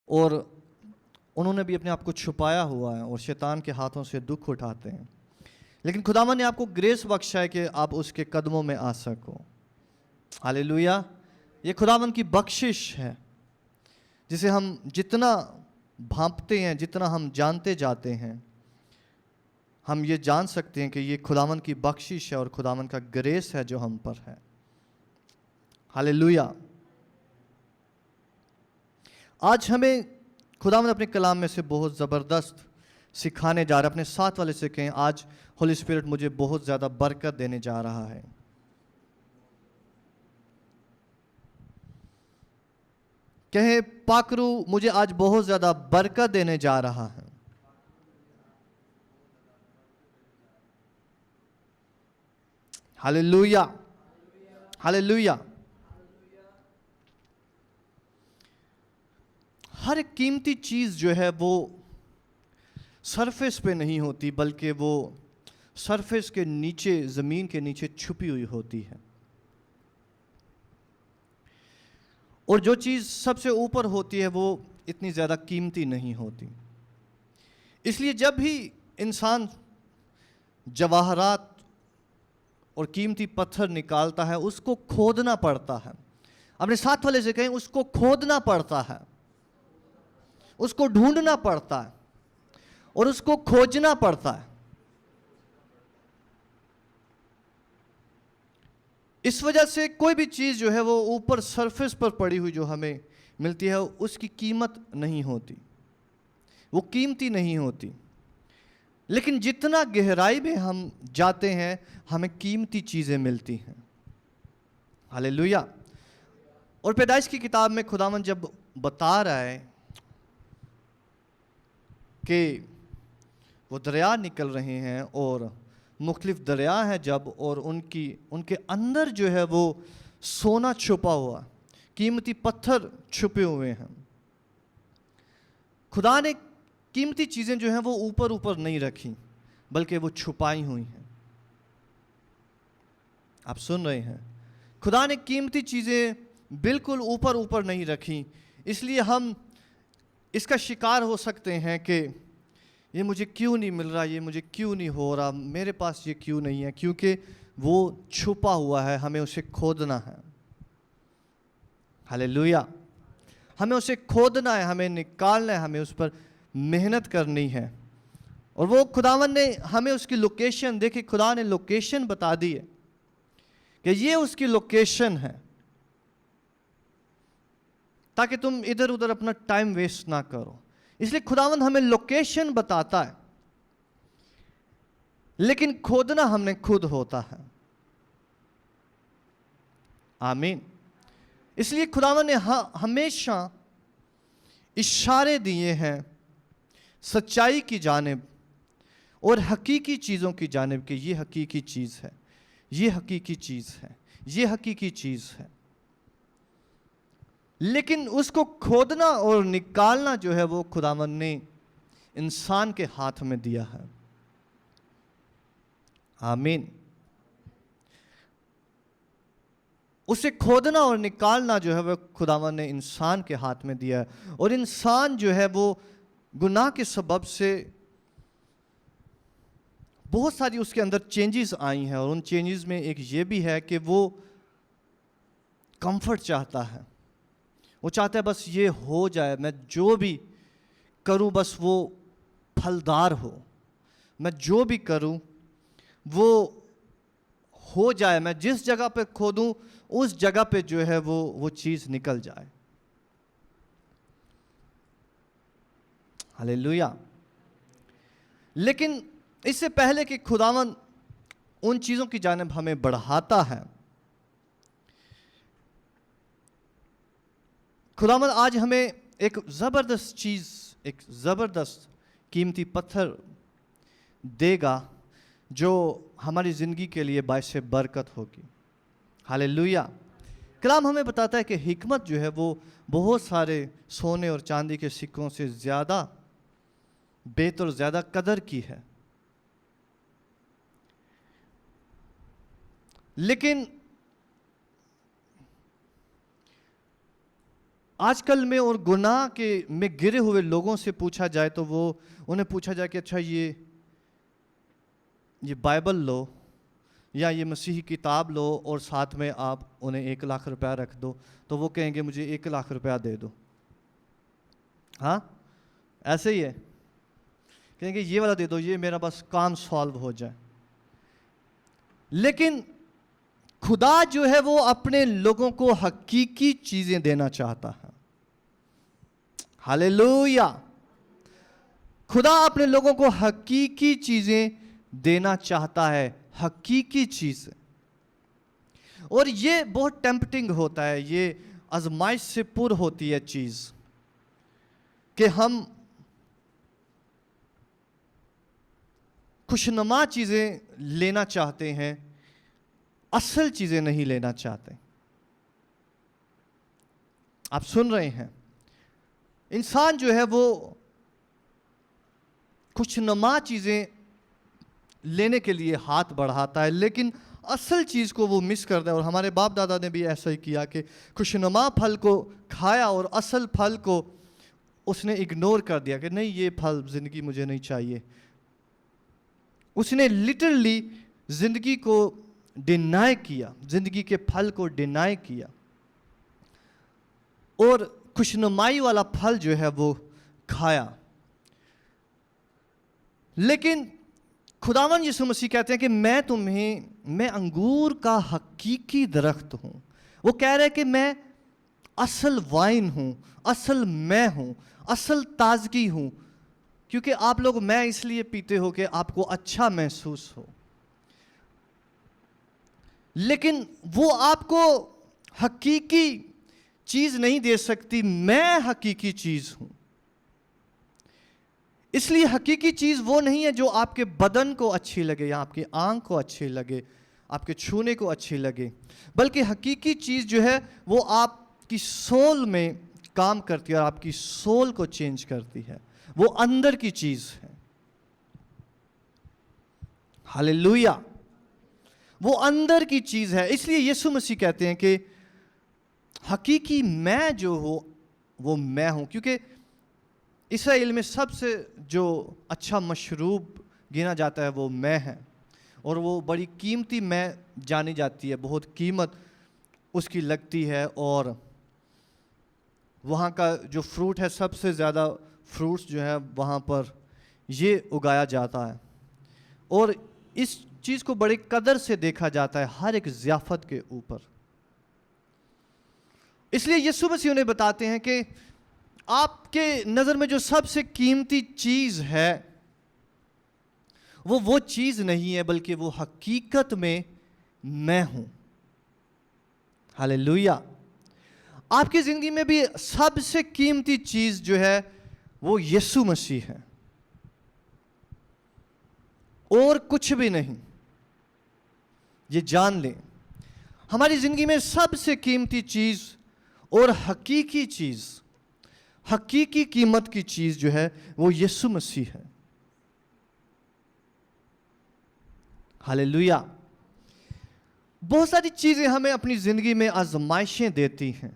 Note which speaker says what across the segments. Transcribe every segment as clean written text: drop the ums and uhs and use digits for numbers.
Speaker 1: اور انہوں نے بھی اپنے آپ کو چھپایا ہوا ہے اور شیطان کے ہاتھوں سے دکھ اٹھاتے ہیں، لیکن خداوند نے آپ کو گریس بخشا ہے کہ آپ اس کے قدموں میں آ سکو۔ ہاللیلویا! یہ خداوند کی بخشش ہے جسے ہم جتنا بھانپتے ہیں، جتنا ہم جانتے جاتے ہیں، ہم یہ جان سکتے ہیں کہ یہ خداوند کی بخشش ہے اور خداوند کا گریس ہے جو ہم پر ہے۔ ہاللیلویا! آج ہمیں خداوند اپنے کلام میں سے بہت زبردست سکھانے جا رہا ہے۔ اپنے ساتھ والے سے کہیں، آج ہولی اسپرٹ مجھے بہت زیادہ برکت دینے جا رہا ہے۔ کہیں، پاکرو مجھے آج بہت زیادہ برکت دینے جا رہا ہے۔ ہاللیلویا! ہاللیلویا! ہر ایک قیمتی چیز جو ہے وہ سرفیس پہ نہیں ہوتی، بلکہ وہ سرفیس کے نیچے، زمین کے نیچے چھپی ہوئی ہوتی ہے، اور جو چیز سب سے اوپر ہوتی ہے وہ اتنی زیادہ قیمتی نہیں ہوتی۔ اس لیے جب بھی انسان جواہرات اور قیمتی پتھر نکالتا ہے، اس کو کھودنا پڑتا ہے۔ اپنے ساتھ والے سے کہیں، اس کو کھودنا پڑتا ہے، اس کو ڈھونڈنا پڑتا ہے اور اس کو کھوجنا پڑتا ہے۔ اس وجہ سے کوئی بھی چیز جو ہے وہ اوپر سرفیس پر پڑی ہوئی جو ہمیں ملتی ہے، اس کی قیمت نہیں ہوتی، وہ قیمتی نہیں ہوتی۔ لیکن جتنا گہرائی میں ہم جاتے ہیں، ہمیں قیمتی چیزیں ملتی ہیں۔ ہاللیلویا! اور پیدائش کی کتاب میں خداوند جب بتا رہا ہے کہ وہ دریا نکل رہے ہیں، اور مختلف دریا ہیں جب، اور ان کے اندر جو ہے وہ سونا چھپا ہوا، قیمتی پتھر چھپے ہوئے ہیں۔ خدا نے قیمتی چیزیں جو ہیں وہ اوپر اوپر نہیں رکھی، بلکہ وہ چھپائی ہوئی ہیں۔ آپ سن رہے ہیں؟ خدا نے قیمتی چیزیں بالکل اوپر اوپر نہیں رکھی، اس لیے ہم اس کا شکار ہو سکتے ہیں کہ یہ مجھے کیوں نہیں مل رہا، یہ مجھے کیوں نہیں ہو رہا، میرے پاس یہ کیوں نہیں ہے، کیونکہ وہ چھپا ہوا ہے، ہمیں اسے کھودنا ہے۔ ہاللیلویا! ہمیں اسے کھودنا ہے، ہمیں نکالنا ہے، ہمیں اس پر محنت کرنی ہے۔ اور وہ خداوند نے ہمیں اس کی لوکیشن، دیکھیں خدا نے لوکیشن بتا دی ہے کہ یہ اس کی لوکیشن ہے، تاکہ تم ادھر ادھر اپنا ٹائم ویسٹ نہ کرو۔ اس لیے خداوند ہمیں لوکیشن بتاتا ہے، لیکن کھودنا ہم نے خود ہوتا ہے۔ آمین! اس لیے خداوند نے ہمیشہ اشارے دیے ہیں سچائی کی جانب اور حقیقی چیزوں کی جانب، کہ یہ حقیقی چیز ہے، یہ حقیقی چیز ہے، یہ حقیقی چیز ہے۔ لیکن اس کو کھودنا اور نکالنا جو ہے وہ خداوند نے انسان کے ہاتھ میں دیا ہے۔ آمین! اسے کھودنا اور نکالنا جو ہے وہ خداوند نے انسان کے ہاتھ میں دیا ہے، اور انسان جو ہے وہ گناہ کے سبب سے بہت ساری اس کے اندر چینجز آئی ہیں، اور ان چینجز میں ایک یہ بھی ہے کہ وہ کمفرٹ چاہتا ہے۔ وہ چاہتا ہے بس یہ ہو جائے، میں جو بھی کروں بس وہ پھلدار ہو، میں جو بھی کروں وہ ہو جائے، میں جس جگہ پہ کھودوں اس جگہ پہ جو ہے وہ چیز نکل جائے۔ ہاللیلویا! لیکن اس سے پہلے کہ خداوند ان چیزوں کی جانب ہمیں بڑھاتا ہے، خداوند آج ہمیں ایک زبردست چیز، ایک زبردست قیمتی پتھر دے گا جو ہماری زندگی کے لیے باعث برکت ہوگی۔ ہاللیلویا! کلام ہمیں بتاتا ہے کہ حکمت جو ہے وہ بہت سارے سونے اور چاندی کے سکوں سے زیادہ بہتر، زیادہ قدر کی ہے۔ لیکن آج کل میں اور گناہ کے میں گرے ہوئے لوگوں سے پوچھا جائے تو وہ انہیں پوچھا جائے کہ اچھا یہ بائبل لو یا یہ مسیحی کتاب لو اور ساتھ میں آپ انہیں 1,00,000 روپیہ رکھ دو، تو وہ کہیں گے مجھے 1,00,000 روپیہ دے دو. ہاں ایسے ہی ہے، کہیں گے یہ والا دے دو، یہ میرا بس کام سالو ہو جائے. لیکن خدا جو ہے وہ اپنے لوگوں کو حقیقی چیزیں دینا چاہتا ہے. ہاللیلویا. خدا اپنے لوگوں کو حقیقی چیزیں دینا چاہتا ہے، حقیقی چیز. اور یہ بہت ٹیمپٹنگ ہوتا ہے، یہ آزمائش سے پر ہوتی ہے چیز کہ ہم خوشنما چیزیں لینا چاہتے ہیں، اصل چیزیں نہیں لینا چاہتے. آپ سن رہے ہیں؟ انسان جو ہے وہ خوشنما چیزیں لینے کے لیے ہاتھ بڑھاتا ہے، لیکن اصل چیز کو وہ مس کرتا ہے. اور ہمارے باپ دادا نے بھی ایسا ہی کیا کہ خوشنما پھل کو کھایا اور اصل پھل کو اس نے اگنور کر دیا کہ نہیں، یہ پھل زندگی مجھے نہیں چاہیے. اس نے لٹرلی زندگی کو ڈینائی کیا، زندگی کے پھل کو ڈینائی کیا، اور خوشنمائی والا پھل جو ہے وہ کھایا. لیکن خداوند یسوع مسیح کہتے ہیں کہ میں انگور کا حقیقی درخت ہوں. وہ کہہ رہے کہ میں اصل وائن ہوں، اصل میں ہوں، اصل تازگی ہوں. کیونکہ آپ لوگ میں اس لیے پیتے ہو کہ آپ کو اچھا محسوس ہو، لیکن وہ آپ کو حقیقی چیز نہیں دے سکتی. میں حقیقی چیز ہوں. اس لیے حقیقی چیز وہ نہیں ہے جو آپ کے بدن کو اچھی لگے یا آپ کی آنکھ کو اچھی لگے، آپ کے چھونے کو اچھی لگے، بلکہ حقیقی چیز جو ہے وہ آپ کی سول میں کام کرتی ہے اور آپ کی سول کو چینج کرتی ہے. وہ اندر کی چیز ہے. ہاللیلویا. وہ اندر کی چیز ہے. اس لیے یسوع مسیح کہتے ہیں کہ حقیقی میں جو ہو وہ میں ہوں. کیونکہ اسرائیل میں سب سے جو اچھا مشروب گنا جاتا ہے وہ میں ہے، اور وہ بڑی قیمتی میں جانی جاتی ہے، بہت قیمت اس کی لگتی ہے. اور وہاں کا جو فروٹ ہے، سب سے زیادہ فروٹس جو ہے وہاں پر یہ اگایا جاتا ہے، اور اس چیز کو بڑی قدر سے دیکھا جاتا ہے ہر ایک ضیافت کے اوپر. اس لیے یسوع مسیح انہیں بتاتے ہیں کہ آپ کے نظر میں جو سب سے قیمتی چیز ہے وہ چیز نہیں ہے، بلکہ وہ حقیقت میں ہوں. ہاللیلویا. آپ کی زندگی میں بھی سب سے قیمتی چیز جو ہے وہ یسوع مسیح ہے، اور کچھ بھی نہیں. یہ جان لیں، ہماری زندگی میں سب سے قیمتی چیز اور حقیقی چیز، حقیقی قیمت کی چیز جو ہے وہ یسوع مسیح ہے. ہاللیلویا. بہت ساری چیزیں ہمیں اپنی زندگی میں آزمائشیں دیتی ہیں،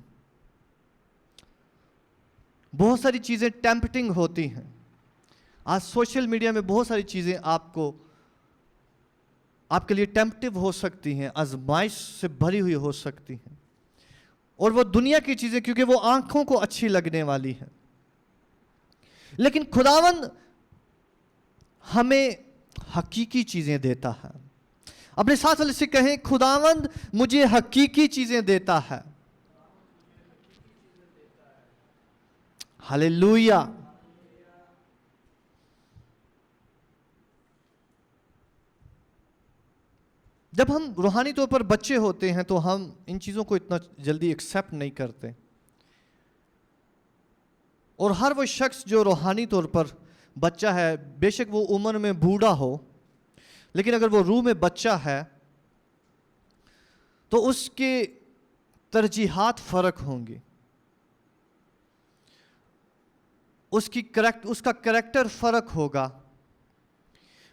Speaker 1: بہت ساری چیزیں ٹیمپٹنگ ہوتی ہیں. آج سوشل میڈیا میں بہت ساری چیزیں آپ کے لیے ٹیمپٹیو ہو سکتی ہیں، آزمائش سے بھری ہوئی ہو سکتی ہیں. اور وہ دنیا کی چیزیں کیونکہ وہ آنکھوں کو اچھی لگنے والی ہیں. لیکن خداوند ہمیں حقیقی چیزیں دیتا ہے. اپنے ساتھ والے سے کہیں، خداوند مجھے حقیقی چیزیں دیتا ہے. ہاللیلویا. جب ہم روحانی طور پر بچے ہوتے ہیں تو ہم ان چیزوں کو اتنا جلدی ایکسیپٹ نہیں کرتے، اور ہر وہ شخص جو روحانی طور پر بچہ ہے، بے شک وہ عمر میں بوڑھا ہو، لیکن اگر وہ روح میں بچہ ہے تو اس کے ترجیحات فرق ہوں گی، اس کا کریکٹر فرق ہوگا.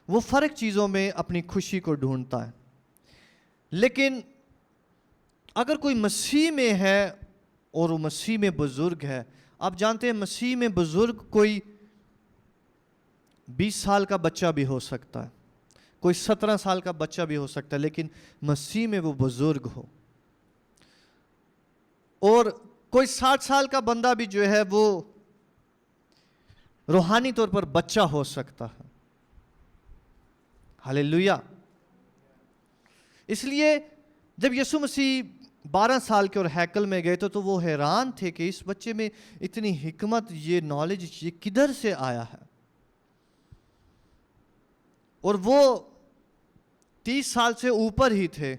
Speaker 1: وہ فرق چیزوں میں اپنی خوشی کو ڈھونڈتا ہے. لیکن اگر کوئی مسیح میں ہے اور وہ مسیح میں بزرگ ہے. آپ جانتے ہیں مسیح میں بزرگ کوئی 20 سال کا بچہ بھی ہو سکتا ہے, کوئی 17 سال کا بچہ بھی ہو سکتا ہے, لیکن مسیح میں وہ بزرگ ہو. اور کوئی 60 سال کا بندہ بھی جو ہے وہ روحانی طور پر بچہ ہو سکتا ہے. ہاللیلویا. اس لیے جب یسوع مسیح 12 سال کے اور ہیکل میں گئے تو وہ حیران تھے کہ اس بچے میں اتنی حکمت, یہ نالج, یہ کدھر سے آیا ہے. اور وہ 30 سال سے اوپر ہی تھے,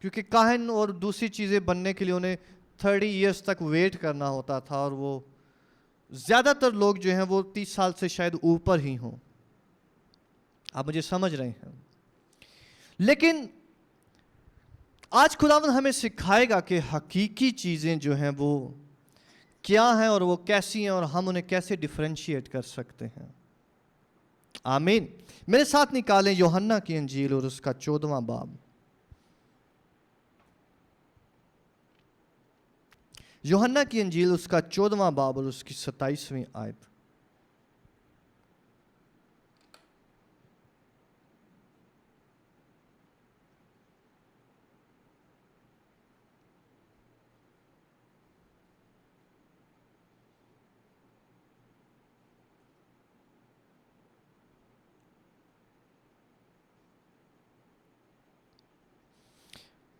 Speaker 1: کیونکہ کاہن اور دوسری چیزیں بننے کے لیے انہیں 30 ایئرس تک ویٹ کرنا ہوتا تھا, اور وہ زیادہ تر لوگ جو ہیں وہ 30 سال سے شاید اوپر ہی ہوں. آپ مجھے سمجھ رہے ہیں. لیکن آج خداوند ہمیں سکھائے گا کہ حقیقی چیزیں جو ہیں وہ کیا ہیں اور وہ کیسی ہیں, اور ہم انہیں کیسے ڈیفرینشیٹ کر سکتے ہیں. آمین. میرے ساتھ نکالیں یوحنا کی انجیل اور اس کا 14واں باب. یوحنا کی انجیل اس کا 14واں باب اور اس کی 27ویں آیت.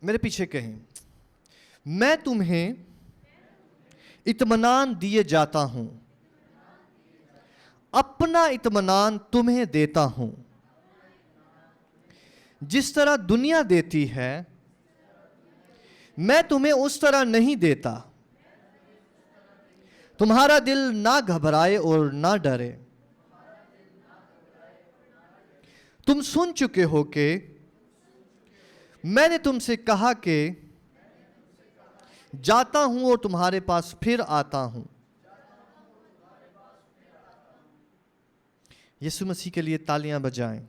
Speaker 1: میرے پیچھے کہیں, میں تمہیں اطمینان دیے جاتا ہوں, اپنا اطمینان تمہیں دیتا ہوں. جس طرح دنیا دیتی ہے میں تمہیں اس طرح نہیں دیتا. تمہارا دل نہ گھبرائے اور نہ ڈرے. تم سن چکے ہو کہ میں نے تم سے کہا کہ جاتا ہوں اور تمہارے پاس پھر آتا ہوں. یسوع مسیح کے لیے تالیاں بجائیں.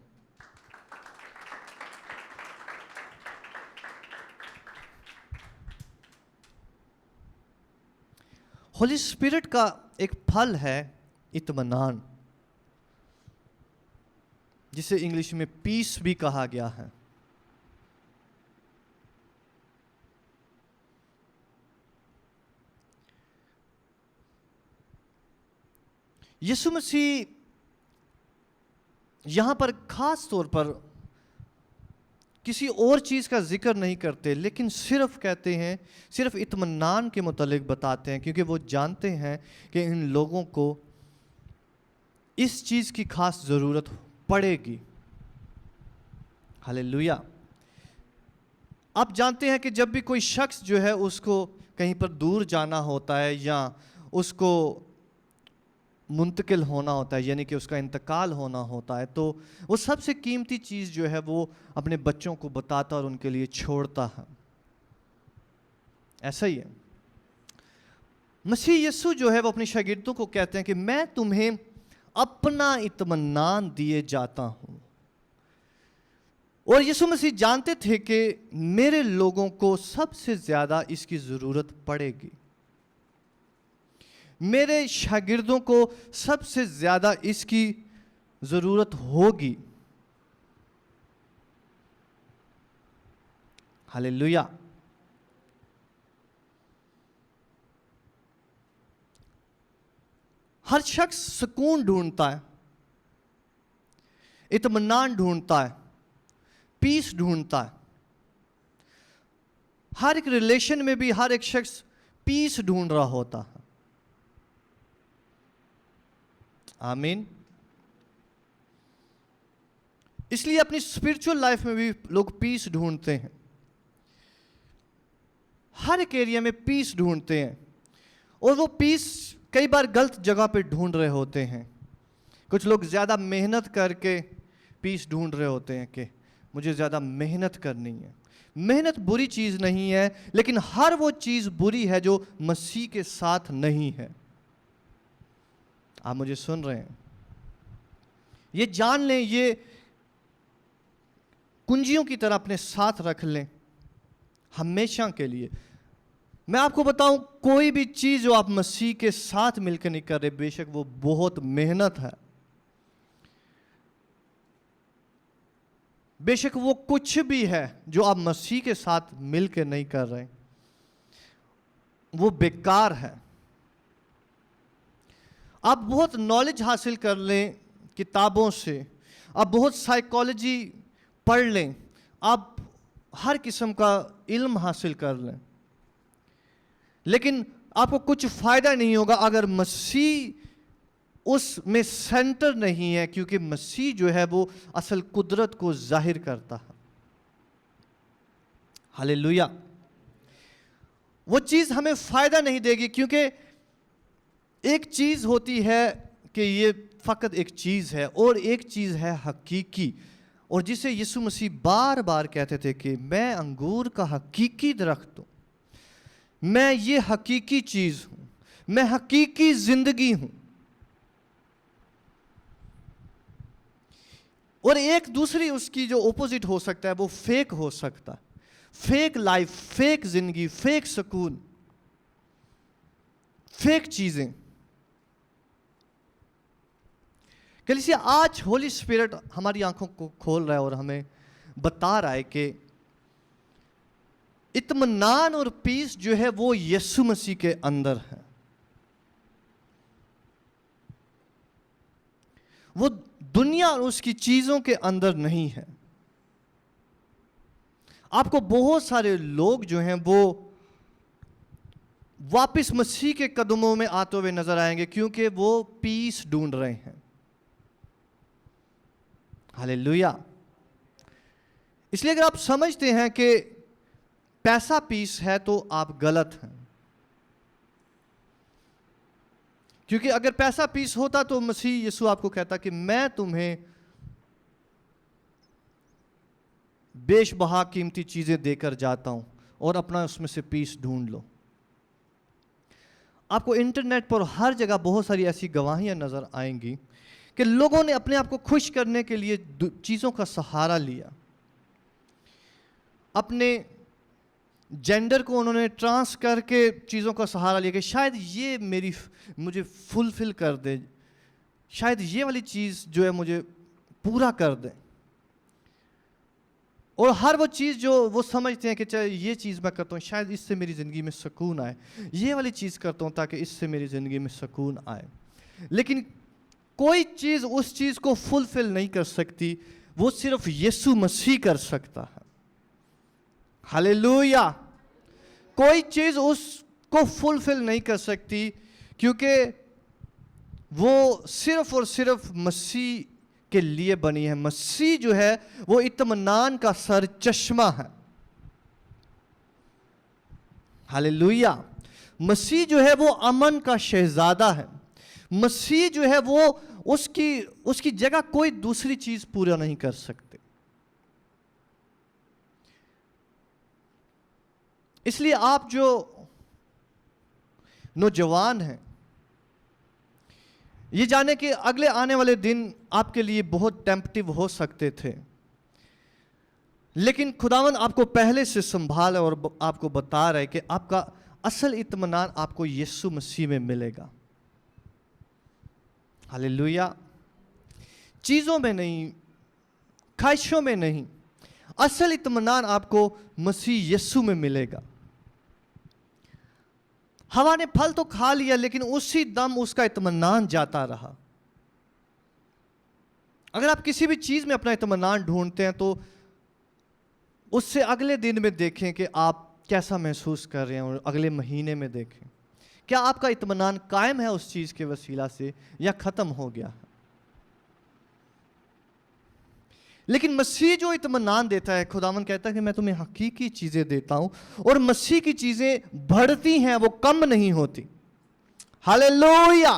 Speaker 1: ہولی اسپرٹ کا ایک پھل ہے اطمینان, جسے انگلش میں پیس بھی کہا گیا ہے. یسوع مسیح یہاں پر خاص طور پر کسی اور چیز کا ذکر نہیں کرتے, لیکن صرف کہتے ہیں, صرف اطمینان کے متعلق بتاتے ہیں, کیونکہ وہ جانتے ہیں کہ ان لوگوں کو اس چیز کی خاص ضرورت پڑے گی. ہاللیلویا. آپ جانتے ہیں کہ جب بھی کوئی شخص جو ہے اس کو کہیں پر دور جانا ہوتا ہے یا اس کو منتقل ہونا ہوتا ہے, یعنی کہ اس کا انتقال ہونا ہوتا ہے, تو وہ سب سے قیمتی چیز جو ہے وہ اپنے بچوں کو بتاتا اور ان کے لیے چھوڑتا ہے. ایسا ہی ہے. مسیح یسوع جو ہے وہ اپنے شاگردوں کو کہتے ہیں کہ میں تمہیں اپنا اطمینان دیے جاتا ہوں. اور یسوع مسیح جانتے تھے کہ میرے لوگوں کو سب سے زیادہ اس کی ضرورت پڑے گی, میرے شاگردوں کو سب سے زیادہ اس کی ضرورت ہوگی. ہاللیلویا. ہر شخص سکون ڈھونڈتا ہے, اطمینان ڈھونڈتا ہے, پیس ڈھونڈتا ہے. ہر ایک ریلیشن میں بھی ہر ایک شخص پیس ڈھونڈ رہا ہوتا ہے. آمین. اس لیے اپنی اسپرچول لائف میں بھی لوگ پیس ڈھونڈتے ہیں, ہر ایک ایریا میں پیس ڈھونڈتے ہیں, اور وہ پیس کئی بار غلط جگہ پہ ڈھونڈ رہے ہوتے ہیں. کچھ لوگ زیادہ محنت کر کے پیس ڈھونڈ رہے ہوتے ہیں کہ مجھے زیادہ محنت کرنی ہے. محنت بری چیز نہیں ہے, لیکن ہر وہ چیز بری ہے جو مسیح کے ساتھ نہیں ہے. آپ مجھے سن رہے ہیں؟ یہ جان لیں, یہ کنجیوں کی طرح اپنے ساتھ رکھ لیں ہمیشہ کے لیے. میں آپ کو بتاؤں کوئی بھی چیز جو آپ مسیح کے ساتھ مل کے نہیں کر رہے، بے شک وہ بہت محنت ہے، بے شک وہ کچھ بھی ہے جو آپ مسیح کے ساتھ مل کے نہیں کر رہے، وہ بیکار ہے۔ آپ بہت نالج حاصل کر لیں کتابوں سے، آپ بہت سائیکالوجی پڑھ لیں، آپ ہر قسم کا علم حاصل کر لیں، لیکن آپ کو کچھ فائدہ نہیں ہوگا اگر مسیح اس میں سینٹر نہیں ہے، کیونکہ مسیح جو ہے وہ اصل قدرت کو ظاہر کرتا ہے۔ ہاللیلویہ۔ وہ چیز ہمیں فائدہ نہیں دے گی، کیونکہ ایک چیز ہوتی ہے کہ یہ فقط ایک چیز ہے، اور ایک چیز ہے حقیقی، اور جسے یسوع مسیح بار بار کہتے تھے کہ میں انگور کا حقیقی درخت ہوں، میں یہ حقیقی چیز ہوں، میں حقیقی زندگی ہوں۔ اور ایک دوسری اس کی جو اپوزٹ ہو سکتا ہے وہ فیک ہو سکتا ہے، فیک لائف، فیک زندگی، فیک سکون، فیک چیزیں۔ کلیسیا آج ہولی اسپرٹ ہماری آنکھوں کو کھول رہا ہے اور ہمیں بتا رہا ہے کہ اطمینان اور پیس جو ہے وہ یسوع مسیح کے اندر ہے۔ وہ دنیا اور اس کی چیزوں کے اندر نہیں ہے۔ آپ کو بہت سارے لوگ جو ہیں وہ واپس مسیح کے قدموں میں آتے ہوئے نظر آئیں گے، کیونکہ وہ پیس ڈھونڈ رہے ہیں۔ ہاللیلویہ۔ اس لیے اگر آپ سمجھتے ہیں کہ پیسہ پیس ہے تو آپ غلط ہیں، کیونکہ اگر پیسہ پیس ہوتا تو مسیح یسوع آپ کو کہتا کہ میں تمہیں بیش بہا قیمتی چیزیں دے کر جاتا ہوں اور اپنا اس میں سے پیس ڈھونڈ لو۔ آپ کو انٹرنیٹ پر ہر جگہ بہت ساری ایسی گواہیاں نظر آئیں گی کہ لوگوں نے اپنے آپ کو خوش کرنے کے لیے چیزوں کا سہارا لیا، اپنے جینڈر کو انہوں نے ٹرانس کر کے چیزوں کا سہارا لیا کہ شاید یہ مجھے فلفل کر دے، شاید یہ والی چیز جو ہے مجھے پورا کر دے، اور ہر وہ چیز جو وہ سمجھتے ہیں کہ چاہے یہ چیز میں کرتا ہوں شاید اس سے میری زندگی میں سکون آئے، یہ والی چیز کرتا ہوں تاکہ اس سے میری زندگی میں سکون آئے، لیکن کوئی چیز اس چیز کو فلفل نہیں کر سکتی، وہ صرف یسوع مسیح کر سکتا ہے۔ ہاللیلویہ۔ کوئی چیز اس کو فلفل نہیں کر سکتی، کیونکہ وہ صرف اور صرف مسیح کے لیے بنی ہے۔ مسیح جو ہے وہ اطمینان کا سر چشمہ ہے۔ ہاللیلویہ۔ مسیح جو ہے وہ امن کا شہزادہ ہے۔ مسیح جو ہے وہ اس کی جگہ کوئی دوسری چیز پورا نہیں کر سکتے۔ اس لیے آپ جو نوجوان ہیں یہ جانے کہ اگلے آنے والے دن آپ کے لیے بہت ٹیمپٹیو ہو سکتے تھے، لیکن خداوند آپ کو پہلے سے سنبھال اور آپ کو بتا رہا ہے کہ آپ کا اصل اطمینان آپ کو یسوع مسیح میں ملے گا۔ ہاللیلویہ۔ چیزوں میں نہیں، خواہشوں میں نہیں، اصل اطمینان آپ کو مسیح یسوع میں ملے گا۔ ہوا نے پھل تو کھا لیا لیکن اسی دم اس کا اطمینان جاتا رہا۔ اگر آپ کسی بھی چیز میں اپنا اطمینان ڈھونڈتے ہیں تو اس سے اگلے دن میں دیکھیں کہ آپ کیسا محسوس کر رہے ہیں، اور اگلے مہینے میں دیکھیں کیا آپ کا اطمینان قائم ہے اس چیز کے وسیلہ سے یا ختم ہو گیا ہے۔ لیکن مسیح جو اطمینان دیتا ہے، خداوند کہتا ہے کہ میں تمہیں حقیقی چیزیں دیتا ہوں، اور مسیح کی چیزیں بڑھتی ہیں، وہ کم نہیں ہوتی۔ ہاللیلویہ۔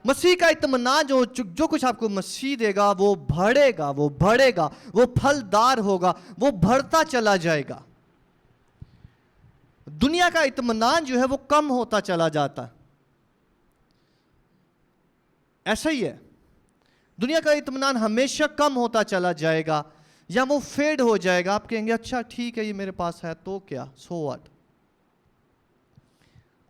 Speaker 1: مسیح کا اطمینان جو کچھ آپ کو مسیح دے گا وہ بڑھے گا، وہ بڑھے گا، وہ پھلدار ہوگا، وہ بڑھتا چلا جائے گا۔ دنیا کا اطمینان جو ہے وہ کم ہوتا چلا جاتا ہے۔ ایسا ہی ہے، دنیا کا اطمینان ہمیشہ کم ہوتا چلا جائے گا یا وہ فیڈ ہو جائے گا۔ آپ کہیں گے اچھا ٹھیک ہے یہ میرے پاس ہے تو کیا، سو واٹ۔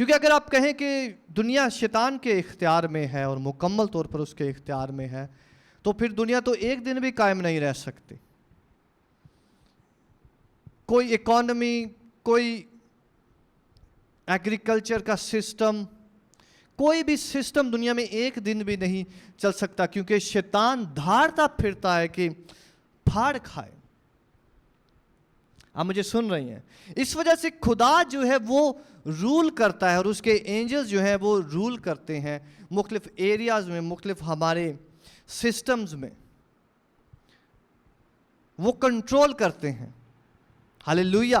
Speaker 1: کیونکہ اگر آپ کہیں کہ دنیا شیطان کے اختیار میں ہے اور مکمل طور پر اس کے اختیار میں ہے تو پھر دنیا تو ایک دن بھی قائم نہیں رہ سکتی. کوئی اکانومی، کوئی ایگریکلچر کا سسٹم، کوئی بھی سسٹم دنیا میں ایک دن بھی نہیں چل سکتا، کیونکہ شیطان دھاڑتا پھرتا ہے کہ پھاڑ کھائے. آپ مجھے سن رہی ہیں؟ اس وجہ سے خدا جو ہے وہ رول کرتا ہے اور اس کے اینجلز جو ہیں وہ رول کرتے ہیں مختلف ایریاز میں، مختلف ہمارے سسٹمز میں وہ کنٹرول کرتے ہیں. ہاللیلویہ.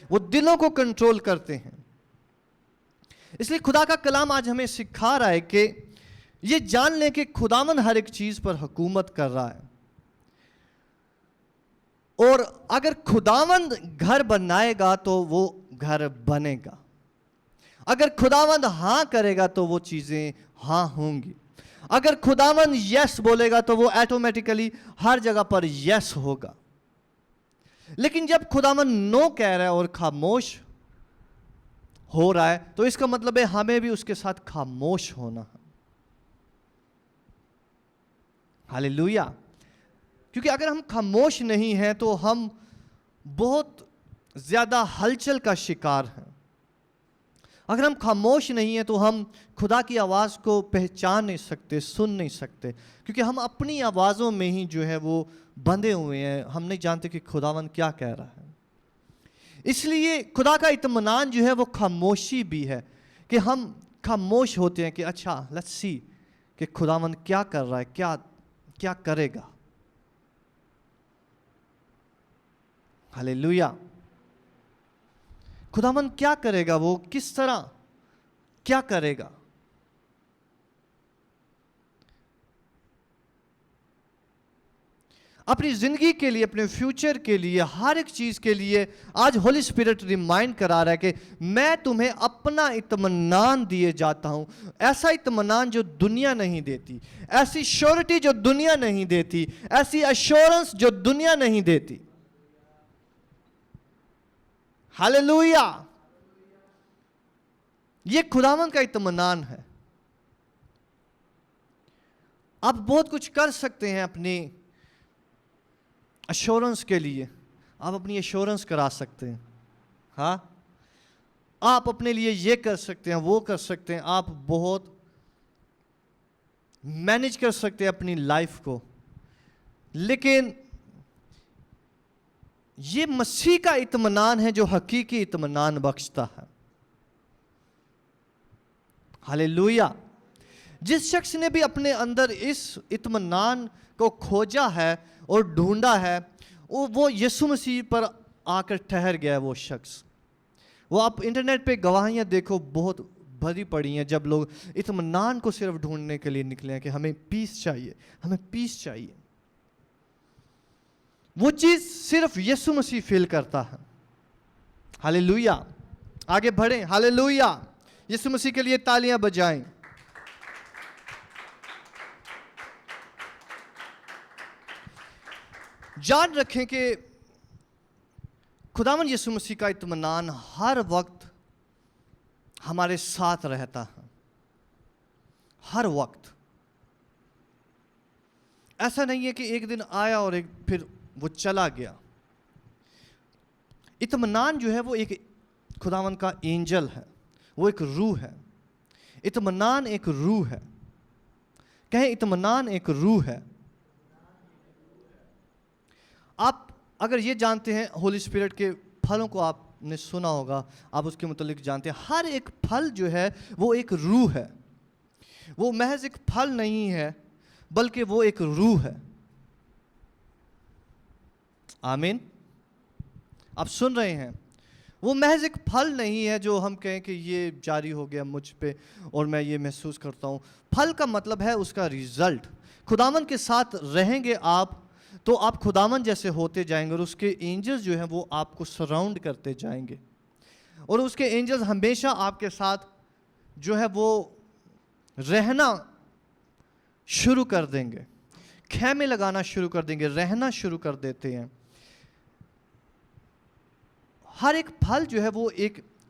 Speaker 1: وہ دلوں کو کنٹرول کرتے ہیں. اس لیے خدا کا کلام آج ہمیں سکھا رہا ہے کہ یہ جان لیں کہ خداوند ہر ایک چیز پر حکومت کر رہا ہے، اور اگر خداوند گھر بنائے گا تو وہ گھر بنے گا. اگر خداوند ہاں کرے گا تو وہ چیزیں ہاں ہوں گی. اگر خداوند یس بولے گا تو وہ ایٹومیٹیکلی ہر جگہ پر یس ہوگا. لیکن جب خداوند نو کہہ رہا ہے اور خاموش ہو رہا ہے تو اس کا مطلب ہے ہمیں بھی اس کے ساتھ خاموش ہونا ہے. ہاللیلویہ. کیونکہ اگر ہم خاموش نہیں ہیں تو ہم بہت زیادہ ہلچل کا شکار ہیں. اگر ہم خاموش نہیں ہیں تو ہم خدا کی آواز کو پہچان نہیں سکتے، سن نہیں سکتے، کیونکہ ہم اپنی آوازوں میں ہی جو ہے وہ بندھے ہوئے ہیں. ہم نہیں جانتے کہ خداوند کیا کہہ رہا ہے. اس لیے خدا کا اطمینان جو ہے وہ خاموشی بھی ہے، کہ ہم خاموش ہوتے ہیں کہ اچھا لیٹس سی کہ خداوند کیا کر رہا ہے، کیا کرے گا. ہاللیلویہ. خداوند کیا کرے گا، وہ کس طرح کیا کرے گا. اپنی زندگی کے لیے، اپنے فیوچر کے لیے، ہر ایک چیز کے لیے آج ہولی اسپرٹ ریمائنڈ کرا رہا ہے کہ میں تمہیں اپنا اطمینان دیے جاتا ہوں. ایسا اطمینان جو دنیا نہیں دیتی، ایسی شیورٹی جو دنیا نہیں دیتی، ایسی ایشورنس جو دنیا نہیں دیتی. ہاللیلویہ. یہ خداوند کا اطمینان ہے. آپ بہت کچھ کر سکتے ہیں اپنی ایشورنس کے لیے. آپ اپنی ایشورنس کرا سکتے ہیں. ہاں، آپ اپنے لیے یہ کر سکتے ہیں، وہ کر سکتے ہیں. آپ بہت مینج کر سکتے ہیں اپنی لائف کو. لیکن یہ مسیح کا اطمینان ہے جو حقیقی اطمینان بخشتا ہے. ہاللیلویہ. جس شخص نے بھی اپنے اندر اس اطمینان کو کھوجا ہے اور ڈھونڈا ہے، وہ یسوع مسیح پر آ کر ٹھہر گیا ہے. وہ شخص، وہ آپ انٹرنیٹ پہ گواہیاں دیکھو بہت بھری پڑی ہیں، جب لوگ اطمینان کو صرف ڈھونڈنے کے لیے نکلے ہیں کہ ہمیں پیس چاہیے، ہمیں پیس چاہیے. وہ چیز صرف یسوع مسیح فیل کرتا ہے. ہاللیلویہ. آگے بڑھیں. ہاللیلویہ. یسوع مسیح کے لیے تالیاں بجائیں. جان رکھیں کہ خداوند یسوع مسیح کا اطمینان ہر وقت ہمارے ساتھ رہتا ہے. ہر وقت. ایسا نہیں ہے کہ ایک دن آیا اور پھر وہ چلا گیا. اطمینان جو ہے وہ ایک خداوند کا اینجل ہے، وہ ایک روح ہے. اطمینان ایک روح ہے. کہیں اطمینان ایک روح ہے. آپ اگر یہ جانتے ہیں ہولی اسپرٹ کے پھلوں کو آپ نے سنا ہوگا، آپ اس کے متعلق جانتے ہیں. ہر ایک پھل جو ہے وہ ایک روح ہے. وہ محض ایک پھل نہیں ہے بلکہ وہ ایک روح ہے. آمین. آپ سن رہے ہیں؟ وہ محض ایک پھل نہیں ہے جو ہم کہیں کہ یہ جاری ہو گیا مجھ پہ اور میں یہ محسوس کرتا ہوں. پھل کا مطلب ہے اس کا ریزلٹ. خداوند کے ساتھ رہیں گے آپ تو آپ خداوند جیسے ہوتے جائیں گے، اور اس کے اینجلز جو ہیں وہ آپ کو سراؤنڈ کرتے جائیں گے، اور اس کے اینجلز ہمیشہ آپ کے ساتھ جو ہے وہ رہنا شروع کر دیں گے، خیمے لگانا شروع کر دیں گے، رہنا شروع کر دیتے ہیں. ہر ایک پھل جو ہے وہ ایک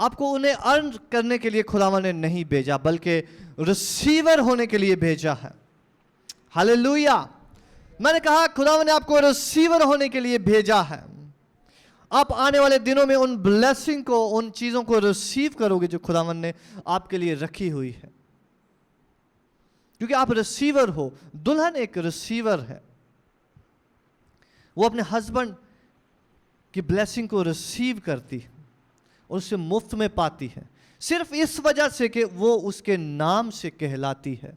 Speaker 1: آپ کو انہیں ارن کرنے کے لیے خداوند نے نہیں بھیجا بلکہ ریسیور ہونے کے لیے بھیجا ہے. ہاللیلویا. میں نے کہا خداوند نے آپ کو ریسیور ہونے کے لیے بھیجا ہے. آپ آنے والے دنوں میں ان بلیسنگ کو, ان چیزوں کو ریسیو کرو گے جو خداوند نے آپ کے لیے رکھی ہوئی ہے, کیونکہ آپ ریسیور ہو. دلہن ایک ریسیور ہے, وہ اپنے ہسبینڈ کی بلیسنگ کو ریسیو کرتی ہے اور اسے مفت میں پاتی ہے, صرف اس وجہ سے کہ وہ اس کے نام سے کہلاتی ہے.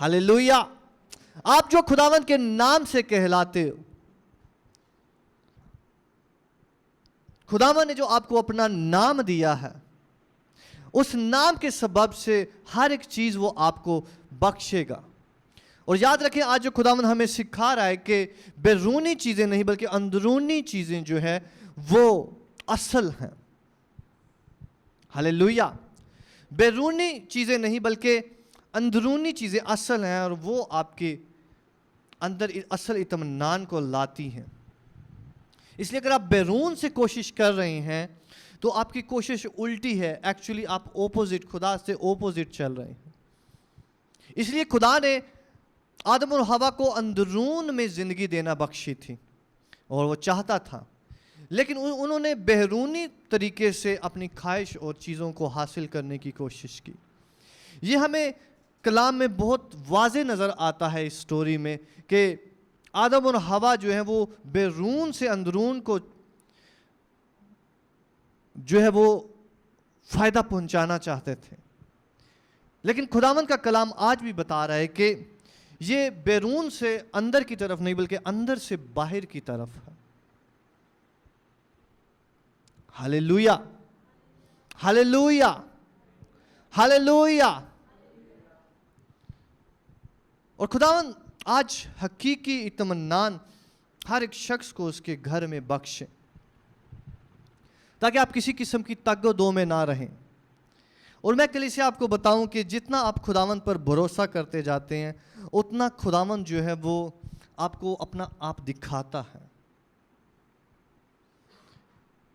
Speaker 1: ہاللیلویا. آپ جو خداوند کے نام سے کہلاتے ہو, خداوند نے جو آپ کو اپنا نام دیا ہے, اس نام کے سبب سے ہر ایک چیز وہ آپ کو بخشے گا. اور یاد رکھیں, آج جو خداوند ہمیں سکھا رہا ہے کہ بیرونی چیزیں نہیں بلکہ اندرونی چیزیں جو ہے وہ اصل ہیں. ہاللیلویا. بیرونی چیزیں نہیں بلکہ اندرونی چیزیں اصل ہیں, اور وہ آپ کے اندر اصل اطمینان کو لاتی ہیں. اس لیے اگر آپ بیرون سے کوشش کر رہے ہیں تو آپ کی کوشش الٹی ہے. ایکچولی آپ اوپوزٹ, خدا سے اوپوزٹ چل رہے ہیں. اس لیے خدا نے آدم اور حوا کو اندرون میں زندگی دینا بخشی تھی, اور وہ چاہتا تھا, لیکن انہوں نے بیرونی طریقے سے اپنی خواہش اور چیزوں کو حاصل کرنے کی کوشش کی. یہ ہمیں کلام میں بہت واضح نظر آتا ہے اس سٹوری میں کہ آدم اور حوا جو ہے وہ بیرون سے اندرون کو جو ہے وہ فائدہ پہنچانا چاہتے تھے, لیکن خداوند کا کلام آج بھی بتا رہا ہے کہ یہ بیرون سے اندر کی طرف نہیں بلکہ اندر سے باہر کی طرف ہے. ہاللیلویا. ہاللیلویا. ہاللیلویا. اور خداوند آج حقیقی اطمینان ہر ایک شخص کو اس کے گھر میں بخشے, تاکہ آپ کسی قسم کی تگ و دو میں نہ رہیں. اور میں کلیسیا آپ کو بتاؤں کہ جتنا آپ خداوند پر بھروسہ کرتے جاتے ہیں اتنا خداوند جو ہے وہ آپ کو اپنا آپ دکھاتا ہے.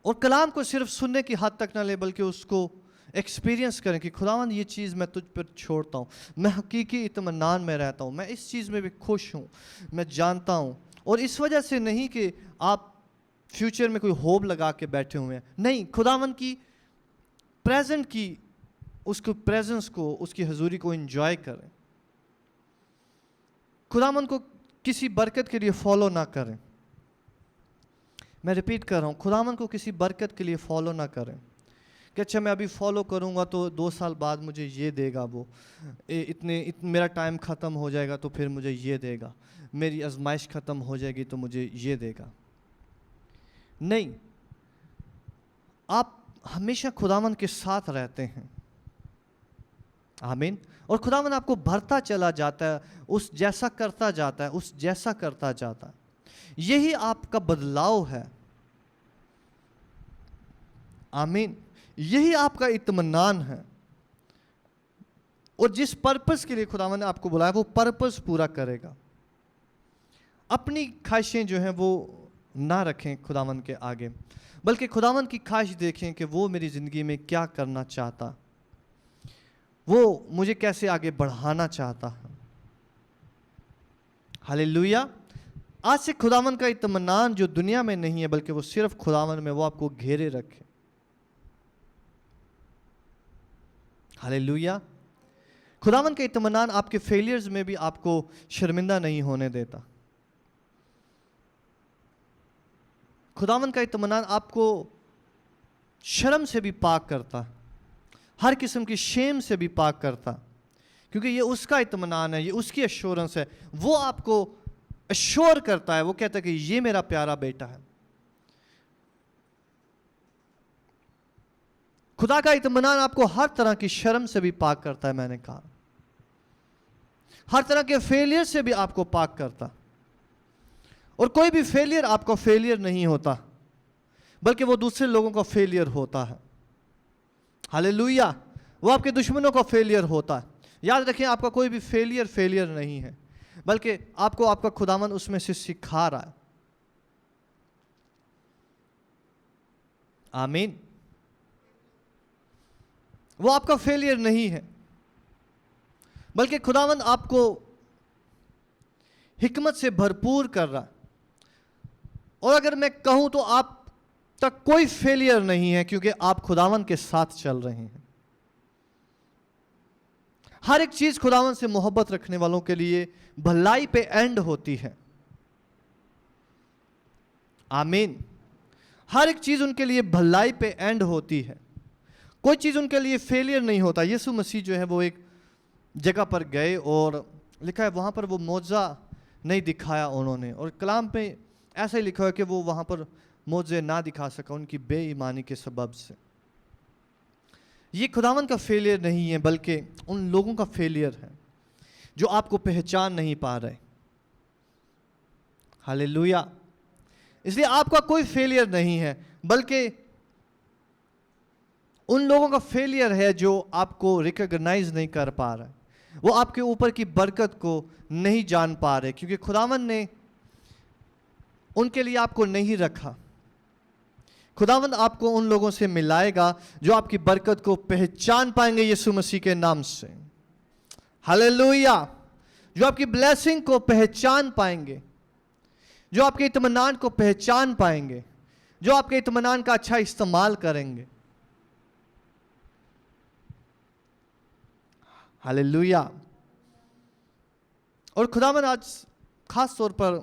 Speaker 1: اور کلام کو صرف سننے کی حد تک نہ لے بلکہ اس کو ایکسپیرینس کریں کہ خداوند یہ چیز میں تجھ پر چھوڑتا ہوں, میں حقیقی اطمینان میں رہتا ہوں, میں اس چیز میں بھی خوش ہوں, میں جانتا ہوں. اور اس وجہ سے نہیں کہ آپ فیوچر میں کوئی ہوپ لگا کے بیٹھے ہوئے ہیں, نہیں, خداوند کی پریزنٹ کی اس کو پریزنس کو, اس کی حضوری کو انجوائے کریں. خداوند کو کسی برکت کے لیے فالو نہ کریں. میں ریپیٹ کر رہا ہوں, خداوند کو کسی برکت کے لیے فالو نہ کریں کہ اچھا میں ابھی فالو کروں گا تو 2 سال بعد مجھے یہ دے گا, وہ میرا ٹائم ختم ہو جائے گا تو پھر مجھے یہ دے گا, میری آزمائش ختم ہو جائے گی تو مجھے یہ دے گا. نہیں, آپ ہمیشہ خداوند کے ساتھ رہتے ہیں. آمین. اور خداوند آپ کو بھرتا چلا جاتا ہے, اس جیسا کرتا جاتا ہے, اس جیسا کرتا جاتا ہے. یہی آپ کا بدلاؤ ہے. آمین. یہی آپ کا اطمینان ہے. اور جس پرپس کے لیے خداوند نے آپ کو بلایا وہ پرپس پورا کرے گا. اپنی خواہشیں جو ہیں وہ نہ رکھیں خداوند کے آگے, بلکہ خداوند کی خواہش دیکھیں کہ وہ میری زندگی میں کیا کرنا چاہتا, وہ مجھے کیسے آگے بڑھانا چاہتا ہے. ہاللیلویا. آج سے خداوند کا اطمینان جو دنیا میں نہیں ہے بلکہ وہ صرف خداوند میں, وہ آپ کو گھیرے رکھے. ہاللیلویا. خداوند کا اطمینان آپ کے فیلیئرز میں بھی آپ کو شرمندہ نہیں ہونے دیتا. خداوند کا اطمینان آپ کو شرم سے بھی پاک کرتا, ہر قسم کی شیم سے بھی پاک کرتا, کیونکہ یہ اس کا اطمینان ہے, یہ اس کی ایشورنس ہے. وہ آپ کو ایشور کرتا ہے, وہ کہتا ہے کہ یہ میرا پیارا بیٹا ہے. خدا کا اطمینان آپ کو ہر طرح کی شرم سے بھی پاک کرتا ہے. میں نے کہا ہر طرح کے فیلئر سے بھی آپ کو پاک کرتا, اور کوئی بھی فیلئر آپ کا فیلئر نہیں ہوتا بلکہ وہ دوسرے لوگوں کا فیلئر ہوتا ہے. ہاللیلویا. وہ آپ کے دشمنوں کا فیلئر ہوتا ہے. یاد رکھیں, آپ کا کوئی بھی فیلئر نہیں ہے بلکہ آپ کو آپ کا خداوند اس میں سے سکھا رہا ہے. آمین. وہ آپ کا فیلئر نہیں ہے، بلکہ خداوند آپ کو حکمت سے بھرپور کر رہا ہے. اور اگر میں کہوں تو آپ تک کوئی فیلئر نہیں ہے، کیونکہ آپ خداوند کے ساتھ چل رہے ہیں. ہر ایک چیز خداوند سے محبت رکھنے والوں کے لیے بھلائی پہ اینڈ ہوتی ہے. آمین. ہر ایک چیز ان کے لیے بھلائی پہ اینڈ ہوتی ہے. کوئی چیز ان کے لیے فیلئر نہیں ہوتا. یسوع مسیح جو ہے وہ ایک جگہ پر گئے اور لکھا ہے وہاں پر وہ معجزہ نہیں دکھایا انہوں نے، اور کلام پہ ایسا ہی لکھا ہے کہ وہ وہاں پر معجزے نہ دکھا سکا ان کی بے ایمانی کے سبب سے. یہ خداوند کا فیلئر نہیں ہے، بلکہ ان لوگوں کا فیلئر ہے جو آپ کو پہچان نہیں پا رہے. ہاللیلویا. اس لیے آپ کا کوئی فیلئر نہیں ہے، بلکہ ان لوگوں کا فیلئر ہے جو آپ کو ریکگنائز نہیں کر پا رہے. وہ آپ کے اوپر کی برکت کو نہیں جان پا رہے، کیونکہ خداوند نے ان کے لیے آپ کو نہیں رکھا. خداوند آپ کو ان لوگوں سے ملائے گا جو آپ کی برکت کو پہچان پائیں گے یسوع مسیح کے نام سے. ہاللیلویا. جو آپ کی بلیسنگ کو پہچان پائیں گے، جو آپ کے اطمینان کو پہچان پائیں گے، جو آپ کے اطمینان کا اچھا استعمال کریں گے. ہاللیلویا. اور خداوند آج خاص طور پر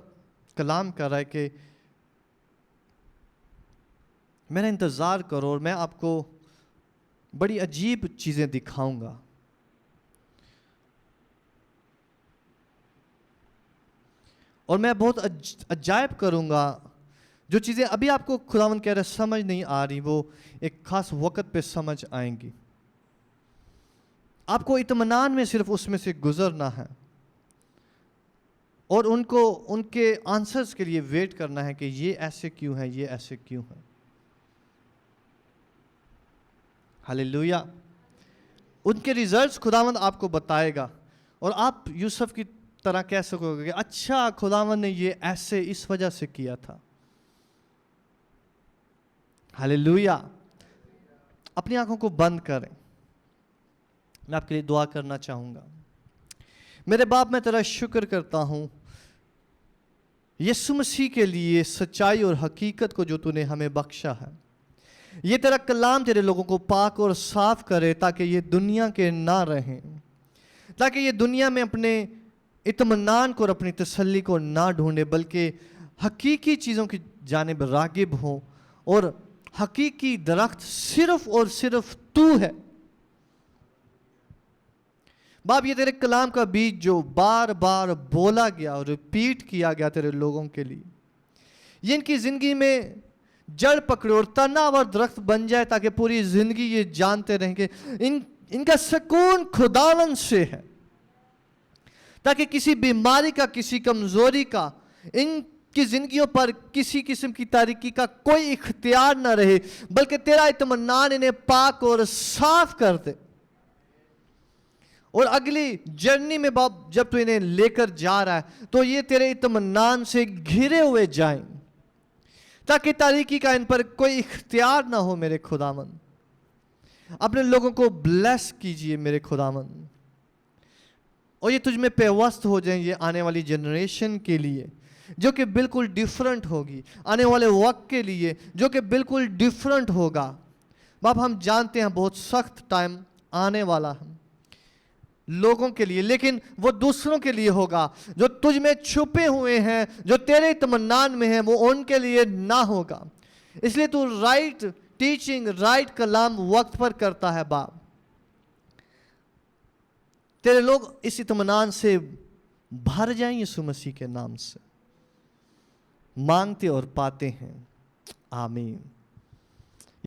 Speaker 1: کلام کر رہا ہے کہ میرا انتظار کرو اور میں آپ کو بڑی عجیب چیزیں دکھاؤں گا. اور میں بہت عجائب کروں گا. جو چیزیں ابھی آپ کو خداوند کہہ رہے سمجھ نہیں آ رہی، وہ ایک خاص وقت پہ سمجھ آئیں گی. آپ کو اطمینان میں صرف اس میں سے گزرنا ہے اور ان کے آنسرز کے لیے ویٹ کرنا ہے کہ یہ ایسے کیوں ہے، یہ ایسے کیوں ہے. ہاللیلویا. ان کے ریزلٹس خداوند آپ کو بتائے گا اور آپ یوسف کی طرح کہہ سکو گے کہ اچھا خداوند نے یہ ایسے اس وجہ سے کیا تھا. ہاللیلویا. اپنی آنکھوں کو بند کریں. میں آپ کے لیے دعا کرنا چاہوں گا. میرے باپ، میں تیرا شکر کرتا ہوں یسوع مسیح کے لیے سچائی اور حقیقت کو جو تو نے ہمیں بخشا ہے. یہ تیرا کلام تیرے لوگوں کو پاک اور صاف کرے تاکہ یہ دنیا کے نہ رہیں، تاکہ یہ دنیا میں اپنے اطمینان کو اور اپنی تسلی کو نہ ڈھونڈے، بلکہ حقیقی چیزوں کی جانب راغب ہوں. اور حقیقی درخت صرف اور صرف تو ہے. باپ، یہ تیرے کلام کا بیج جو بار بار بولا گیا اور ریپیٹ کیا گیا تیرے لوگوں کے لیے، یہ ان کی زندگی میں جڑ پکڑے اور تناور درخت بن جائے، تاکہ پوری زندگی یہ جانتے رہیں کہ ان کا سکون خداوند سے ہے. تاکہ کسی بیماری کا، کسی کمزوری کا ان کی زندگیوں پر کسی قسم کی تاریکی کا کوئی اختیار نہ رہے، بلکہ تیرا اطمینان انہیں پاک اور صاف کر دے. اور اگلی جرنی میں باپ جب تو انہیں لے کر جا رہا ہے تو یہ تیرے اطمینان سے گھرے ہوئے جائیں، تاکہ تاریکی کا ان پر کوئی اختیار نہ ہو. میرے خداوند، اپنے لوگوں کو بلیس کیجئے میرے خداوند، اور یہ تجھ میں پیوست ہو جائیں یہ آنے والی جنریشن کے لیے جو کہ بالکل ڈیفرنٹ ہوگی، آنے والے وقت کے لیے جو کہ بالکل ڈیفرنٹ ہوگا. باپ، ہم جانتے ہیں بہت سخت ٹائم آنے والا ہے لوگوں کے لیے، لیکن وہ دوسروں کے لیے ہوگا. جو تجھ میں چھپے ہوئے ہیں، جو تیرے اطمینان میں ہیں، وہ ان کے لیے نہ ہوگا. اس لیے تو رائٹ ٹیچنگ، رائٹ کلام وقت پر کرتا ہے. باپ، تیرے لوگ اس اطمینان سے بھر جائیں یسوع مسیح کے نام سے. مانگتے اور پاتے ہیں. آمین.